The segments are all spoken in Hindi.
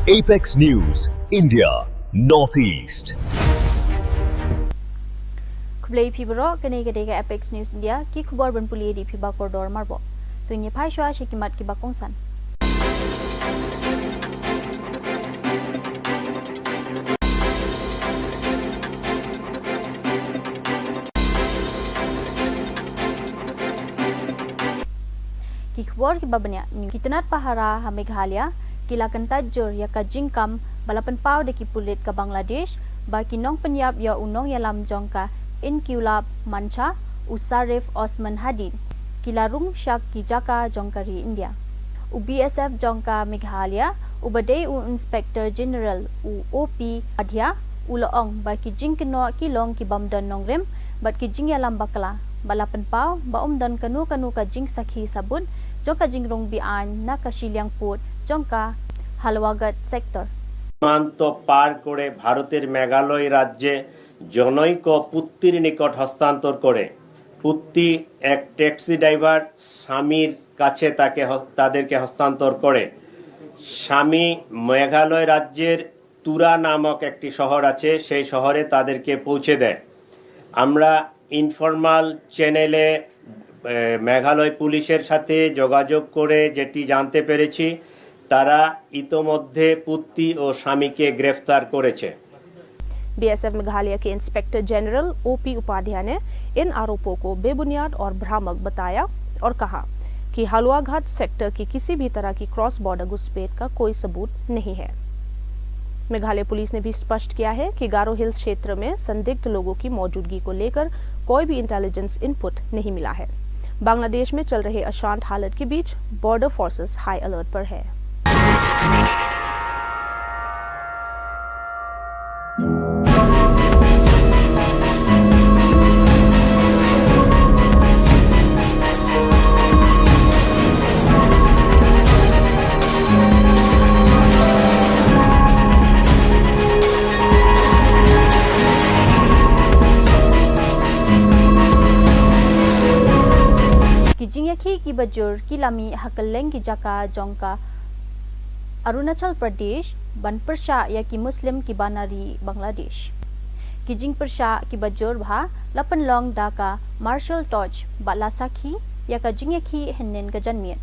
Apex News, India, Northeast. Kublai Pibro, Kanega Apex News India, Kikuborban Puli di Pibakordor Marbo. Tunya Paishwa Shikimat Kibakongsan. Kikubor Kibabanya, Kitanat Pahara, Meghalaya, Kilakan Tajur, Yaka Jingkam, Balapan Pau de Kipulit ka Bangladesh, Bakinong Penyap ya Unong Yalam Jongka, Inkilab Mancha, Usarif Osman Hadid, Kilarung Shak Kijaka Jongkari India. UBSF Jongka Meghalaya, Ubadei Inspector General UOP Adhya, Ulaong, Baki Jingkino Kilong Kibamdan Nongrim, Bat Kijing Yalam Bakala, Balapan Pau, Baumdan Kanu ka Jing Sakhi Sabun, Jongka Jingrong Bian, Naka Shiliang Put, জঙ্কা হালওয়াগাট সেক্টর সীমান্ত পার করে ভারতের মেঘালয় রাজ্যে জনৈক পুত্তির নিকট হস্তান্তর করে পুত্তি এক ট্যাক্সি ড্রাইভার স্বামীর কাছে তাদেরকে হস্তান্তর করে স্বামী মেঘালয় রাজ্যের তুরা নামক একটি শহর আছে সেই শহরে তাদেরকে পৌঁছে দেয় আমরা ইনফরমাল চ্যানেলে মেঘালয় পুলিশের সাথে যোগাযোগ করে যেটি জানতে পেরেছি তারা ইতোমধ্যে পুত্তি ও স্বামীকে গ্রেফতার করেছে बीएसएफ मेघालय के इंस्पेक्टर जनरल ओपी उपाध्याय ने इन आरोपों को बेबुनियाद और भ्रामक बताया और कहा कि हलुआघाट सेक्टर की किसी भी तरह की क्रॉस बॉर्डर घुसपैठ का कोई सबूत नहीं है। मेघालय पुलिस ने भी स्पष्ट किया है कि गारो हिल्स क्षेत्र में संदिग्ध लोगों की मौजूदगी को लेकर कोई भी इंटेलिजेंस इनपुट नहीं मिला है। बांग्लादेश में चल रहे अशांत हालत के बीच बॉर्डर फोर्सेस हाई अलर्ट पर है। Kijingyaki ki bajur kilami hakaleng ki jaka jongka Arunachal Pradesh ban persha ya ki Muslim ki banari Bangladesh Kijing persha ki bajur bha lapan long daka Marshall Toch balasaki ya ka jingyaki hennen ka janmian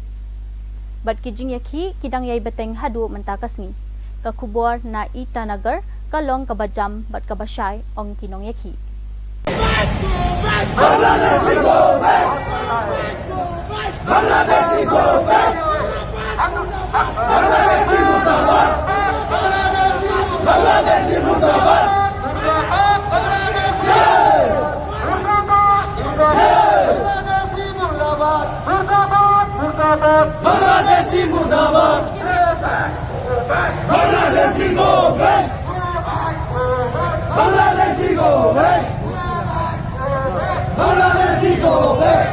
Bat kijingyaki kidang yai beteng hadu mentakasngi ka kubor na Itanagar ka long ka bajam bat ka bashay ong kinong yaki Bangladeshi go back! Bangladeshi go back! Bangladeshi murdabad! Bangladeshi murdabad! Jai! Bangladeshi murdabad! Bangladeshi go back! Bangladeshi go back! Bangladeshi go back!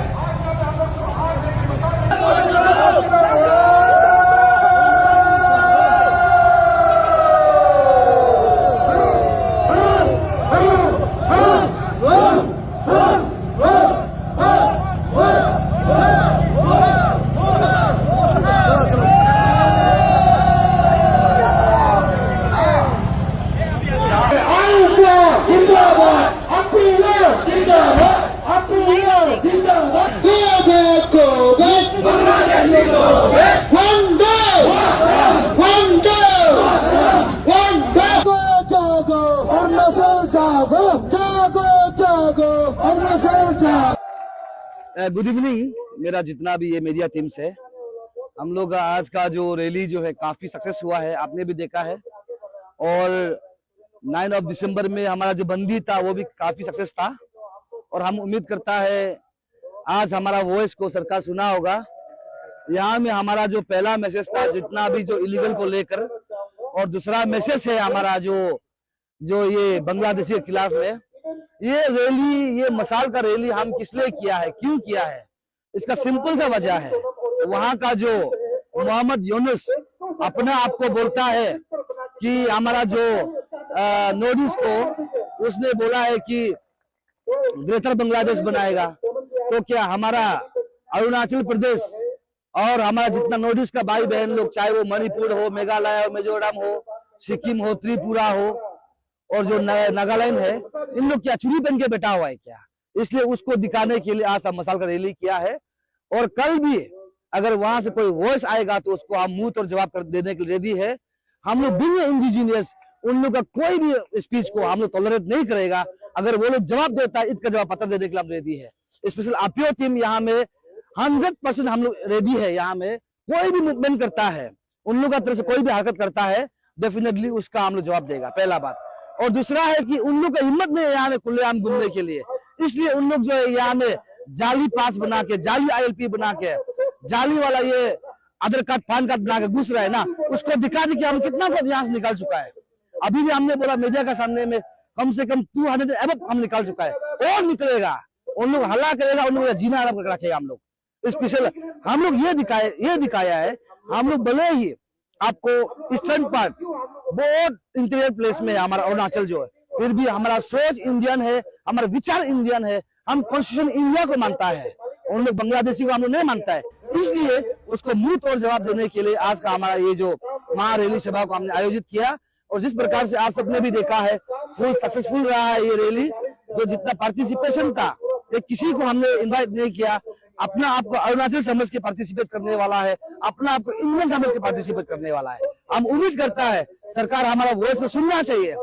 Good evening मेरा जितना भी ये मीडिया टीम्स है हम लोग आज का जो रैली जो है काफी सक्सेस हुआ है आपने भी देखा है और 9 दिसंबर में हमारा जो बंदी था वो भी काफी सक्सेस था और हम उम्मीद करता है आज हमारा वॉइस को सरकार सुना होगा यहाँ में हमारा जो पहला मैसेज था जितना भी जो इलीगल को लेकर और दूसरा मैसेज है हमारा जो ये बांग्लादेशी के खिलाफ है ये रैली ये मसाल का रैली हम किस लिए किया है क्यों किया है इसका सिंपल सा वजह है वहाँ का जो मोहम्मद यूनुस अपने आप को बोलता है कि हमारा जो नॉर्थ ईस्ट को उसने बोला है कि ग्रेटर बांग्लादेश बनाएगा तो क्या हमारा अरुणाचल प्रदेश और हमारा जितना नॉर्थ ईस्ट का भाई बहन लोग, चाहे वो मणिपुर हो, मेघालय हो, मिजोरम हो, सिक्किम हो, त्रिपुरा हो, और जो नागालैंड है, इन लोग क्या चूड़ी पहन के बैठा हुआ है क्या? इसलिए उसको दिखाने के लिए आज हम मसाल का रैली किया है। और कल भी अगर वहां से कोई वॉइस आएगा तो उसको हम मुंह तोड़ जवाब कर देने के लिए रेडी है। हम लोग बिना इंडिजिनियस उन लोग का कोई भी स्पीच को हम लोग टॉलरेट नहीं करेगा। अगर वो लोग जवाब देता है, इसका जवाब पत्र देने के लिए हम रेडी है। स्पेशल आईपीओ टीम यहाँ में 100% हम लोग रेडी है। यहाँ में कोई भी मूवमेंट करता है, उन लोग का तरफ से कोई भी हरकत करता है, डेफिनेटली उसका हम लोग जवाब देगा, पहला बात। और दूसरा है कि उन लोग का हिम्मत नहीं है यहाँ में खुलेआम घूमने के लिए, इसलिए उन लोग जो है यहाँ में जाली पास बना के, जाली ILP बना के, जाली वाला ये आधार कार्ड, पैन कार्ड बना के घुस रहा है ना, उसको दिखा दी कि हम कितना कुछ यहाँ से निकाल चुका है। अभी भी हमने बोला मीडिया का सामने में कम से कम 200 एबव हम निकाल चुका है, और निकलेगा। उन लोग हल्ला करेगा, उन लोग जीना आराम करके रखेगा। हम लोग स्पेशल हम लोग ये दिखाया है। हम लोग भले ही आपको ईस्टर्न पार्ट बहुत इंटीरियर प्लेस में है हमारा अरुणाचल जो है, फिर भी हमारा सोच इंडियन है, हमारा विचार इंडियन है। हम कॉन्स्टिट्यूशन इंडिया को मानता है, उन लोग बांग्लादेशी को हम लोग नहीं मानता है। इसलिए उसको मुंह तोड़ जवाब देने के लिए आज का हमारा ये जो महारैली सभा को हमने आयोजित किया। और जिस प्रकार से आप सबने भी देखा है, फुल सक्सेसफुल रहा है ये रैली। जो जितना पार्टिसिपेशन था, ये किसी को हमने इन्वाइट नहीं किया। अपना आपको अरुणाचल समझ के पार्टिसिपेट करने वाला है, अपना आपको इंडियन समझ के पार्टिसिपेट करने वाला है। हम उम्मीद करता है सरकार हमारा वॉइस को सुनना चाहिए।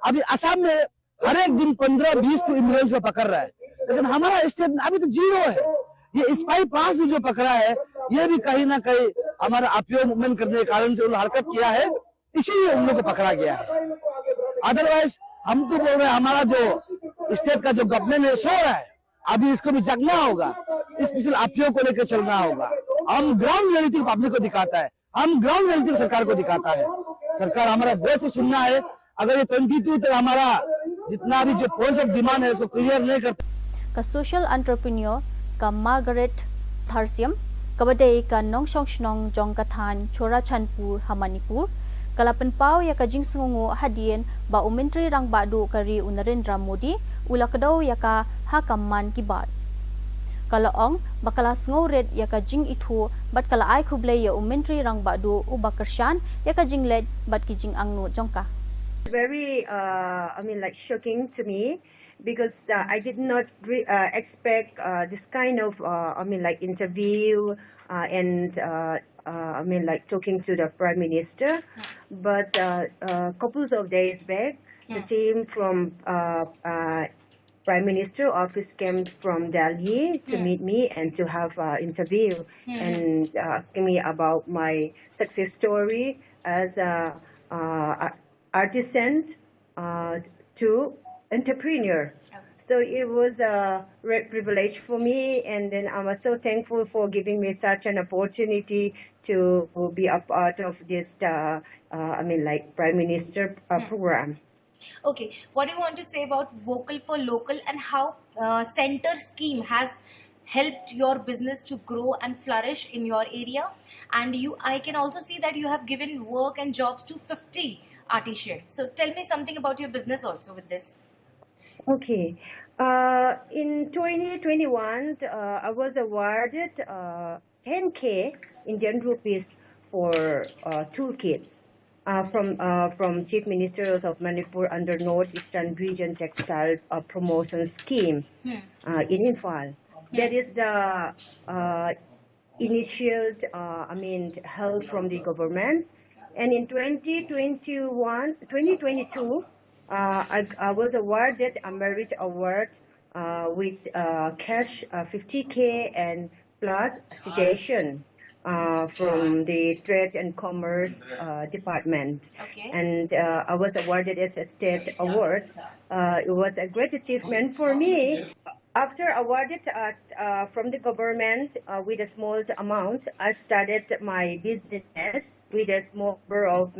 अभी असम में हर एक दिन 15-20 को एम्बुलेंस में पकड़ रहा है, लेकिन हमारा स्टेट अभी तो 0 है। ये स्पाई पास जो पकड़ा है, ये भी कहीं ना कहीं हमारा आईपीओ मूवमेंट करने के कारण से उन्होंने हरकत किया है, इसीलिए उन लोग को पकड़ा गया है। अदरवाइज हम तो बोल रहे हैं हमारा जो स्टेट का जो गवर्नमेंट है सो रहा है, अभी इसको भी जगना होगा, स्पेशल आईपीओ को लेकर चलना होगा। हम ग्राउंड रियलिटी पब्लिक को दिखाता है, हम ग्राउंड रियलिटी सरकार को दिखाता है। सरकार हमारा वॉइस सुनना है। अगर ये 22 तक हमारा जितना भी जो पॉइंट्स ऑफ डिमांड है उसको क्लियर नहीं करता। का सोशल एंटरप्रेन्योर का मार्गरेट थर्सियम कबडे का नोंगशोंग स्नोंग जोंग कथान छोरा चनपुर हमनिपुर कलापन पाव या का जिंगसंगो हदियन बा उमेंट्री रंग बादू करी नरेंद्र मोदी उलकदो या का हाकमान की बात कलाओंग बकला स्ंगो रेड या का जिंग इथु बट कला आई खुबले या उमेंट्री रंग बादू उबकरशान या का जिंग लेड बट की जिंग अंगनो जोंका very shocking to me, because I did not expect this kind of interview and talking to the Prime Minister. But couple of days back, the team from Prime Minister office came from Delhi to meet me and to have interview and asking me about my success story as a artisan to entrepreneur. So it was a great privilege for me, and then I was so thankful for giving me such an opportunity to be a part of this Prime Minister program. Okay, what do you want to say about Vocal for Local and how Center scheme has helped your business to grow and flourish in your area? And I can also see that you have given work and jobs to 50 artisans. So tell me something about your business also with this. Okay. In 2021, I was awarded 10K Indian rupees for toolkits from Chief Minister of Manipur under Northeastern Region Textile Promotion Scheme in Imphal. That is the initial, help from the government. And in 2022, I was awarded a merit award with cash 50K and plus citation from the Trade and Commerce Department. Okay. And I was awarded as a state award. It was a great achievement for me. After awarded from the government with a small amount, I started my business with a small number of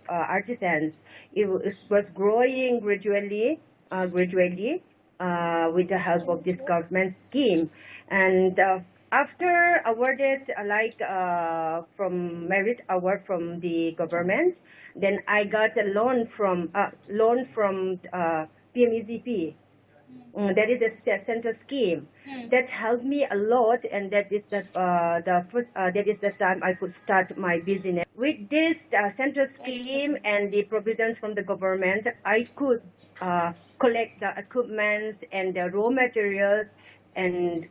artisans. It was growing gradually with the help of this government scheme. And after awarded from merit award from the government, then I got a loan from PMEZP. That is a center scheme that helped me a lot, and that is the first. That is the time I could start my business. With this center scheme and the provisions from the government, I could collect the equipments and the raw materials, and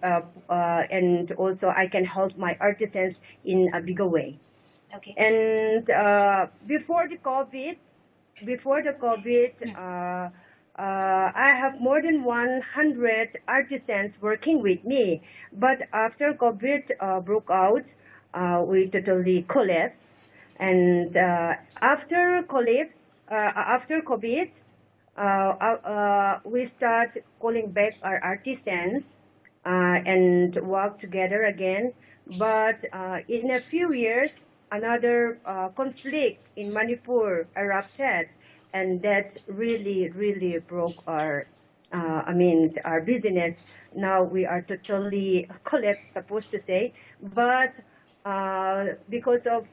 also I can help my artisans in a bigger way. Okay. And before the COVID, I have more than 100 artisans working with me. But after COVID broke out, we totally collapsed. And after COVID, we start calling back our artisans and work together again. But in a few years, another conflict in Manipur erupted, and that really broke our our business. Now we are totally collapsed, supposed to say, but because of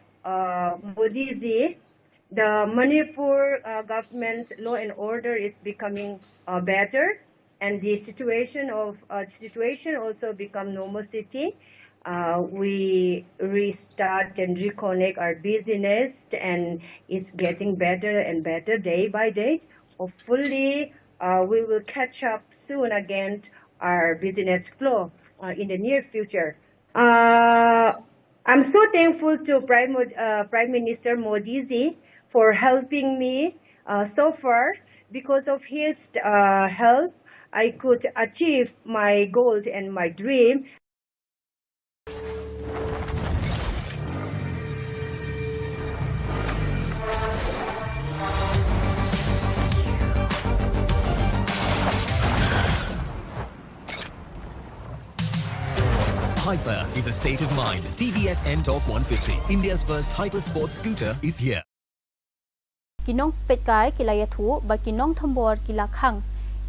Modi, the Manipur government law and order is becoming better, and the situation also become normality. We restart and reconnect our business, and it's getting better and better day by day. Hopefully, we will catch up soon again our business flow in the near future. I'm so thankful to Prime Minister Modi ji for helping me so far. Because of his help, I could achieve my goal and my dream. Hyper is a state of mind. TVS N-Torque 150, India's first hyper sports scooter, is here. Kinong petkai kilaya thu ba kinong thambor kilakhang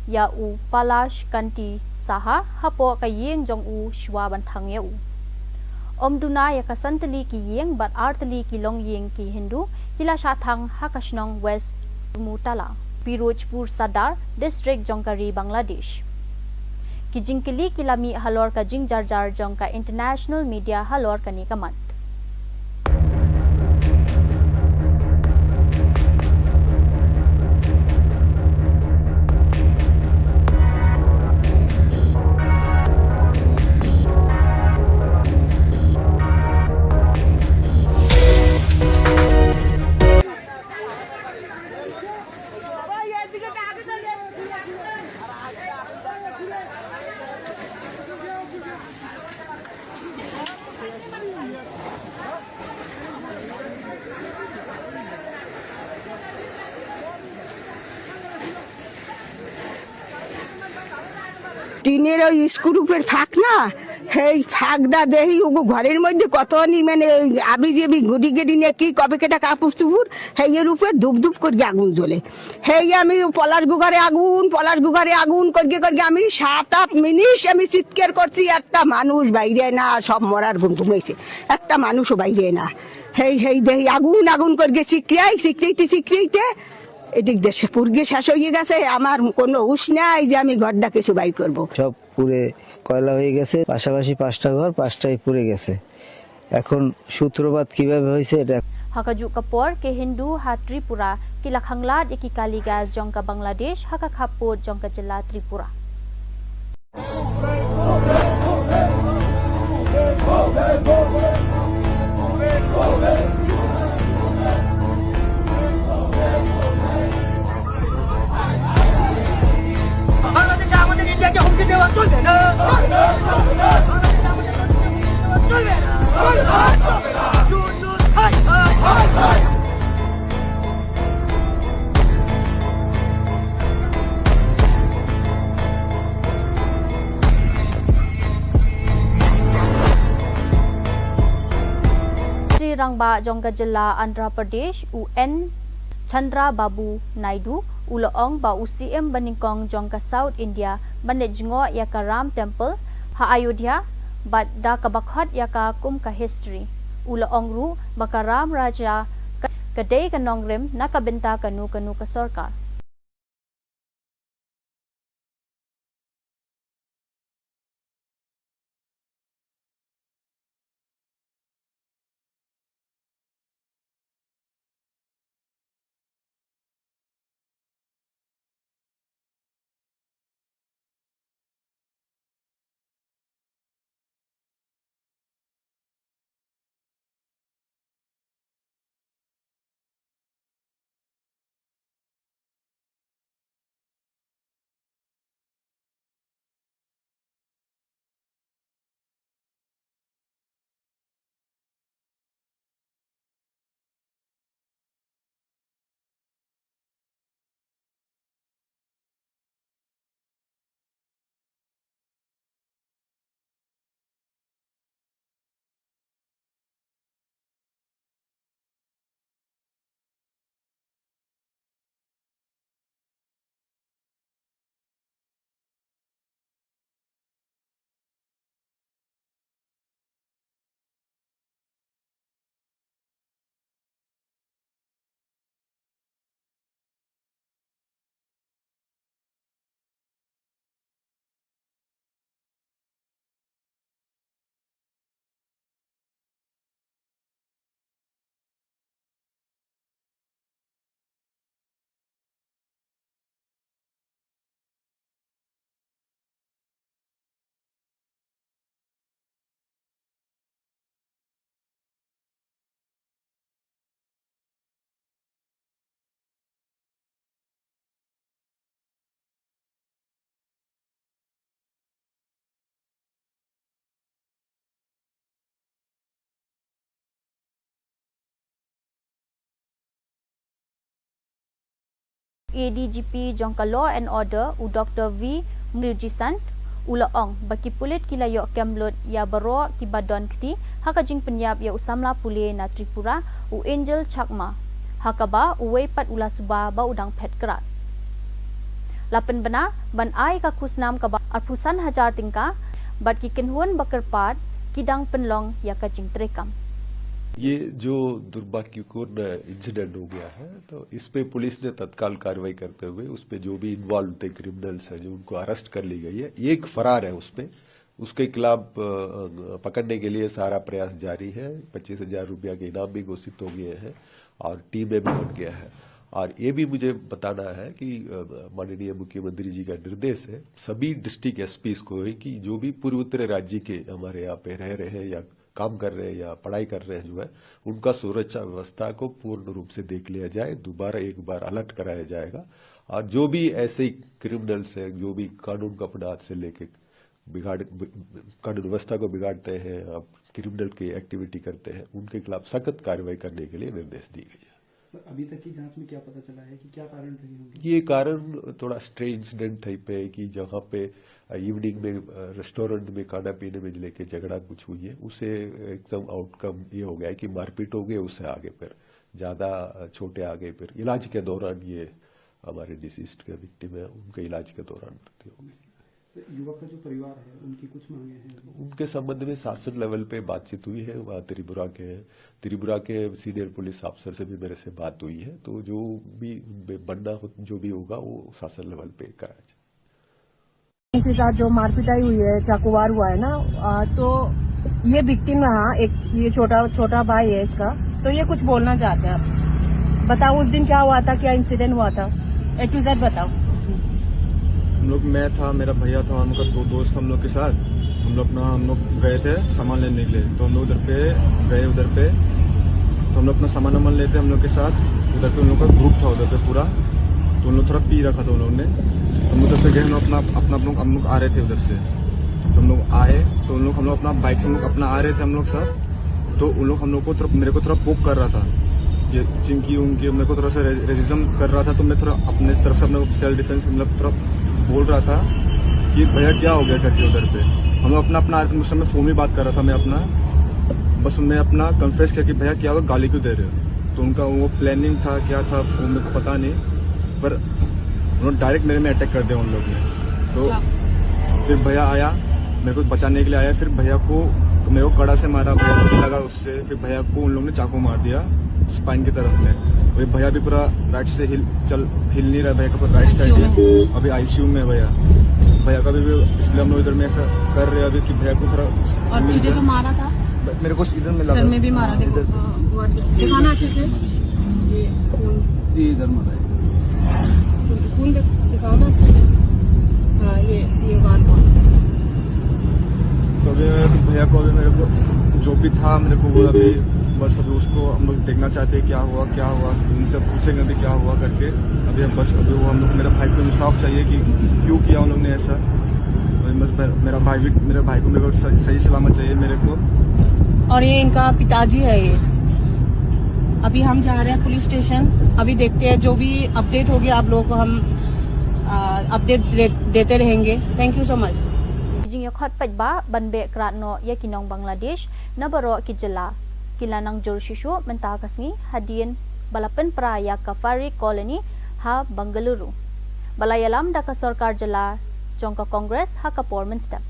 ya u palash kanti saha hapo kayeng jong u shwa banthang ya u omduna ya kasantali ki yeng bat artali ki long yeng ki hindu kila shathang hakashnong west mutala Pirojpur Sadar district Jonkari Bangladesh Kijingkili kilami halor ka jingjarjar jongka international media halor kani kamat. টিনের ওই স্ক্রুপের ফাঁক না সেই ফাঁকদা দেহি ওগো ঘরের মধ্যে কতনি মানে আবি যে গুটি গেটি নিয়ে কি কবে কেটা কাপড় চুপুর হেয়ের উপর ধুপ ধুপ করে আগুন জ্বলে হেই আমি পলাশ গুগারে আগুন করগে আমি 7-8 মিনিট আমি চিৎকার করছি একটা মানুষ বাইরে না সব মরার ঘুম ঘুমাইছে একটা মানুষও বাইরে না হেই দেহি আগুন করগে শিখতে এদিক দেশে পুরগে শেষ হয়ে গেছে আমার কোনো হুঁশ নাই যে আমি ঘরটা কিছু বাই করব সব পুরে কয়লা হয়ে গেছে পাশাপাশি 5টা ঘর 5টাই পুড়ে গেছে এখন সূত্রপাত কিভাবে হয়েছে এটা Hakaju kapor ke Hindu ha Tripura kila khanglat iki kaligas jongka Bangladesh haka khapur jongka jela Tripura Sri Rangba jongka jela Andhra Pradesh UN Chandra Babu Naidu Ulaong ba UCM Baningkong jongka South India banejngo yaka Ram Temple ha Ayodhya bat da kabakhot yaka kumka history Ulaong ru baka Ram Raja kadai kanong rem nakabenta kanu ka sarkar ADGP Jongka Law and Order u Dr. V Murjisan ula ong bagi pulit kilayo kemlot ya baro ki badon kti hakajing penyap ya usamla pule na Tripura u Angel Chakma hakaba uwe pat ula suba ba udang pet kerat lapen bena ban ai ka kusnam ka arpusan hajar tingka bad ki kenhuan bakerpat kidang penlong ya kajing trekam. ये जो दुर्भाग्यपूर्ण इंसिडेंट हो गया है तो इस पे पुलिस ने तत्काल कार्रवाई करते हुए उस पे जो भी इन्वॉल्व थे क्रिमिनल्स है जो उनको अरेस्ट कर ली गई है। एक फरार है उस पे, उसके खिलाफ पकड़ने के लिए सारा प्रयास जारी है। 25,000 रुपया के इनाम भी घोषित हो गए हैं और टीम में भी बन गया है। और ये भी मुझे बताना है कि माननीय मुख्यमंत्री जी का निर्देश है सभी डिस्ट्रिक्ट एसपीज को है कि जो भी पूर्वोत्तर राज्य के हमारे यहाँ पे रह रहे हैं या काम कर रहे हैं या पढ़ाई कर रहे हैं जो है उनका सुरक्षा व्यवस्था को पूर्ण रूप से देख लिया जाए, दोबारा एक बार अलर्ट कराया जाएगा। और जो भी ऐसे क्रिमिनल्स हैं जो भी कानून को अपने हाथ से लेके कानून व्यवस्था को बिगाड़ते हैं, क्रिमिनल की एक्टिविटी करते हैं, उनके खिलाफ सख्त कार्रवाई करने के लिए निर्देश दी गई है। अभी तक की जांच में क्या पता चला है कि क्या कारण रहे होंगे? ये कारण थोड़ा स्ट्रेंज इंसिडेंट टाइप है कि जहाँ पे इवनिंग में रेस्टोरेंट में खाना पीने में लेके झगड़ा कुछ हुई है, उसे एकदम आउटकम ये हो गया है कि मारपीट हो गई, उससे आगे फिर ज्यादा छोटे आगे फिर इलाज के दौरान ये हमारे डिसीज्ड के विक्टिम है उनके इलाज के दौरान मृत्यु हो गई। युवक का जो परिवार है उनकी कुछ मांगे हैं? उनके संबंध में शासन लेवल पे बातचीत हुई है। वहाँ त्रिपुरा के सीनियर पुलिस अफसर से भी मेरे से बात हुई है, तो जो भी बनना जो भी होगा वो शासन लेवल पे कराया जाए। उनके साथ जो मारपिटाई हुई है, चाकुवार हुआ है ना, तो ये विक्टिम रहा, एक ये छोटा भाई है इसका, तो ये कुछ बोलना चाहते हैं आप? बताओ उस दिन क्या हुआ था, क्या इंसिडेंट हुआ था, A to Z बताओ। हम लोग, मैं था, मेरा भैया था, हम लोग 2 दोस्त हम लोग के साथ हम लोग गए थे सामान लेने के लिए। तो हम लोग उधर पे तो हम लोग अपना सामान लेते हम लोग के साथ उधर पे उन लोग का ग्रुप था उधर पे पूरा, तो उन लोग थोड़ा पी रखा था उन लोगों ने। हम उधर पे गए, हम लोग आ रहे थे उधर से, तो हम लोग आए तो हम लोग अपना बाइक से हम लोग अपना आ रहे थे हम लोग सब, तो उन लोग हम लोग को मेरे को थोड़ा पोक कर रहा था, ये चिंकी उनकी मेरे को थोड़ा सा रेजिज्म कर रहा था। तो मैं थोड़ा अपने तरफ से अपने सेल्फ डिफेंस मतलब थोड़ा बोल रहा था कि भैया क्या हो गया करके उधर पे। हम लोग अपना उस समय फोन में बात कर रहा था, मैं अपना बस मैं अपना कन्फेस किया कि भैया क्या हुआ, गाली क्यों दे रहे हो। तो उनका वो प्लानिंग था क्या था वो मेरे को पता नहीं, पर उन्होंने डायरेक्ट मेरे में अटैक कर दिया उन लोग ने। तो फिर भैया आया मेरे को बचाने के लिए आया, फिर भैया को मेरे को कड़ा से मारा, भैया को लगा उससे, फिर भैया को उन लोगों ने चाकू मार दिया स्पाइन की तरफ में। वही भैया भी पूरा राइट से हिल नहीं रहा, भैया का पूरा राइट साइड अभी आईसीयू में भैया का भी इसलिए हम लोग इधर में ऐसा कर रहे हैं अभी कि भैया को थोड़ा। और तुझे तो मारा था? मेरे को इधर में लगा, सर में भी मारा, देखो दिखाना अच्छे से, ये इधर मारा खून दिखाओ ना अच्छे से। हाँ ये बात तो अभी भैया को अभी मेरे को जो भी था मेरे को वो अभी बस अभी उसको हम लोग देखना चाहते हैं क्या हुआ, उनसे पूछेंगे अभी क्या हुआ करके। अभी बस अभी वो हम लोग मेरे भाई को इंसाफ चाहिए कि क्यों किया उन लोग ने ऐसा। बस मेरे भाई को मेरे को सही सलामत चाहिए मेरे को। और ये इनका पिताजी है ये। अभी हम जा रहे हैं पुलिस स्टेशन, अभी देखते हैं जो भी अपडेट होगी आप लोगों को हम अपडेट देते रहेंगे। Thank you so much. Jing yakot pajba banbe kratno yakinong Bangladesh nabaro kijela kilanang jor shishu mentah kasni hadian balapan praya Kafari Colony ha Bangalore balayalam daka sarkar jela jongka Congress ha kapor menstep.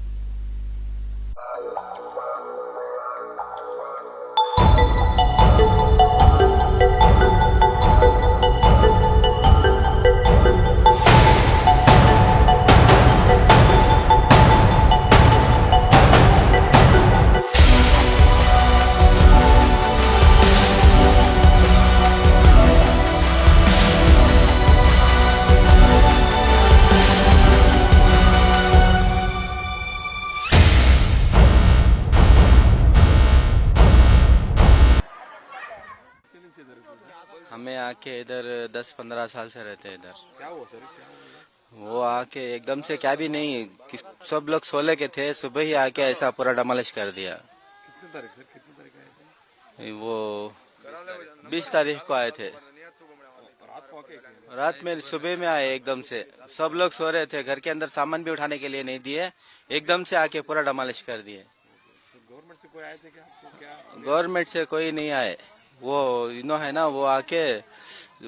हमें आके इधर 10-15 साल से रहते हैं इधर। क्या हुआ सर? वो आके एकदम से क्या भी नहीं, सब लोग 16 के थे, सुबह ही आके ऐसा पूरा डमलिश कर दिया। कितने तारीख आए थे? वो 20 तारीख को आए थे। रात को रात में सुबह में आए एकदम से, सब लोग सो रहे थे, घर के अंदर सामान भी उठाने के लिए नहीं दिए, एकदम से आके पूरा डमालिश कर दिए। गवर्नमेंट से कोई आए थे क्या? गवर्नमेंट से कोई नहीं आए, वो इन्हों है ना, वो आके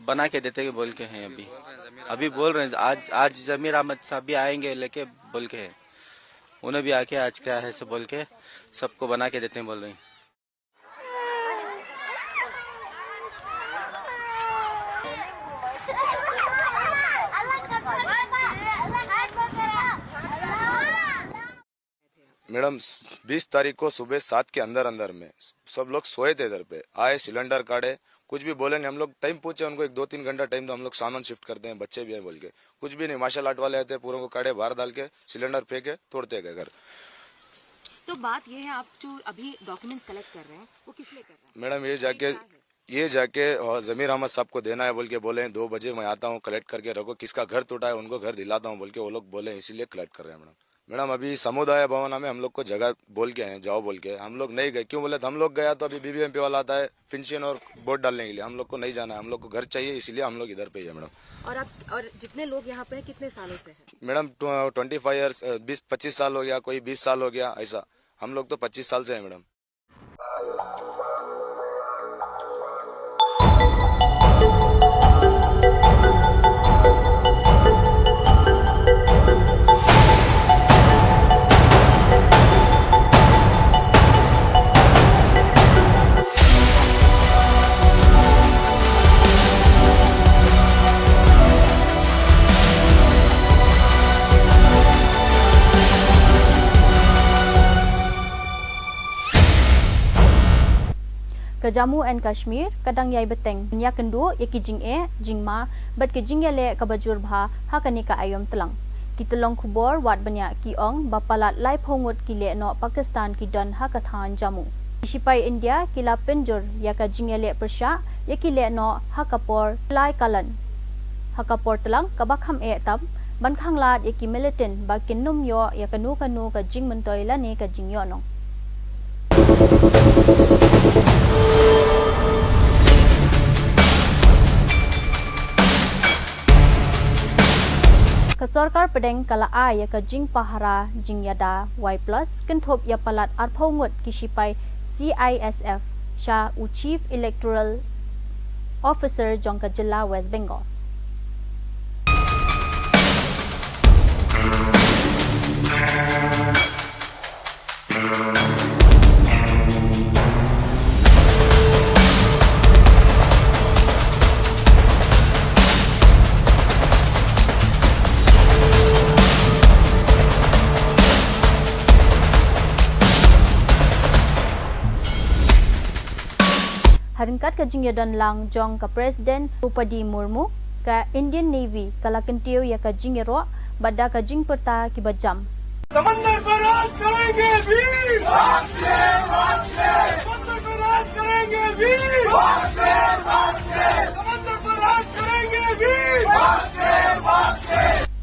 बना के देते बोल के हैं। अभी बोल रहे हैं आज जमीर अहमद साहब भी आएंगे लेके बोल के हैं, उन्हें भी आके आज क्या है से बोल के सबको बना के देते हैं बोल रहे हैं। मैडम 20 तारीख को सुबह 7 के अंदर में सब लोग सोए थे, इधर पे आए, सिलेंडर काटे, कुछ भी बोले नहीं। हम लोग टाइम पूछे उनको, 1-2-3 घंटा टाइम तो हम लोग सामान शिफ्ट करते हैं, बच्चे भी हैं बोल के, कुछ भी नहीं। मार्शल आर्ट वाले आते, पूरों को काटे, बाहर डाल के सिलेंडर फेंके, तोड़ते गए घर। तो बात ये है, आप जो अभी डॉक्यूमेंट्स कलेक्ट कर रहे हैं वो किस लिए कर रहे हैं? मैडम ये जाके जमीर अहमद साहब को देना है बोल के बोले, 2 बजे मैं आता हूँ, कलेक्ट करके रखो, किसका घर टूटा है उनको घर दिलाता हूँ बोल के वो लोग बोले, इसीलिए कलेक्ट कर रहे हैं। मैडम अभी समुदाय भवन में हम लोग को जगह बोल के हैं, जाओ बोल के, हम लोग नहीं गए। क्यों बोले तो हम लोग गया तो अभी बीबीएमपी वाला आता है पेंशन और वोट डालने के लिए, हम लोग को नहीं जाना है, हम लोग को घर चाहिए, इसीलिए हम लोग इधर पे ही है मैडम। और जितने लोग यहाँ पे हैं कितने सालों से हैं? मैडम 25 ईयर्स, 20-25 साल हो गया, कोई 20 साल हो गया, ऐसा। हम लोग तो 25 साल से है madam. Ke Jammu and Kashmir kadang yai beteng nya kendu ya ki jing jingma bat ke jing le ka bajur bha ha kani ka ayom telang ki telong khubor wat banya ki ong bapalat lai phongot ki le no Pakistan ki don ha ka than Jammu Sipai India ki la penjur ya ka jing le persha ya ki le no ha ka por lai kalan ha ka por telang ka bakham tam ban khang lat ya ki militant ba kinum yo ya kanu ka jing mentoi la ne ka jing yo no Kesorkar pedeng kala ai ya ka jing pahara jing yada Y+ kenthop ya palat arphongot kisipai CISF sha u Chief Electoral Officer jongka Jilla West Bengal. Haringkat ka jing yadan lang jong ka President Upadi Murmu ka Indian Navy kala kentiu ya ka jing ro bada ka jing perta ki bajam समंदर पर राज करेंगे वीर समंदर पर राज करेंगे वीर समंदर पर राज करेंगे वीर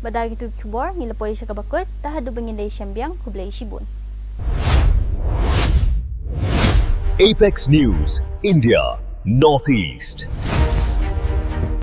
bada gitu kubor ni lepoi sa kabakot tahadu bengin dai syambiang kublai shibun. Apex News, India, Northeast.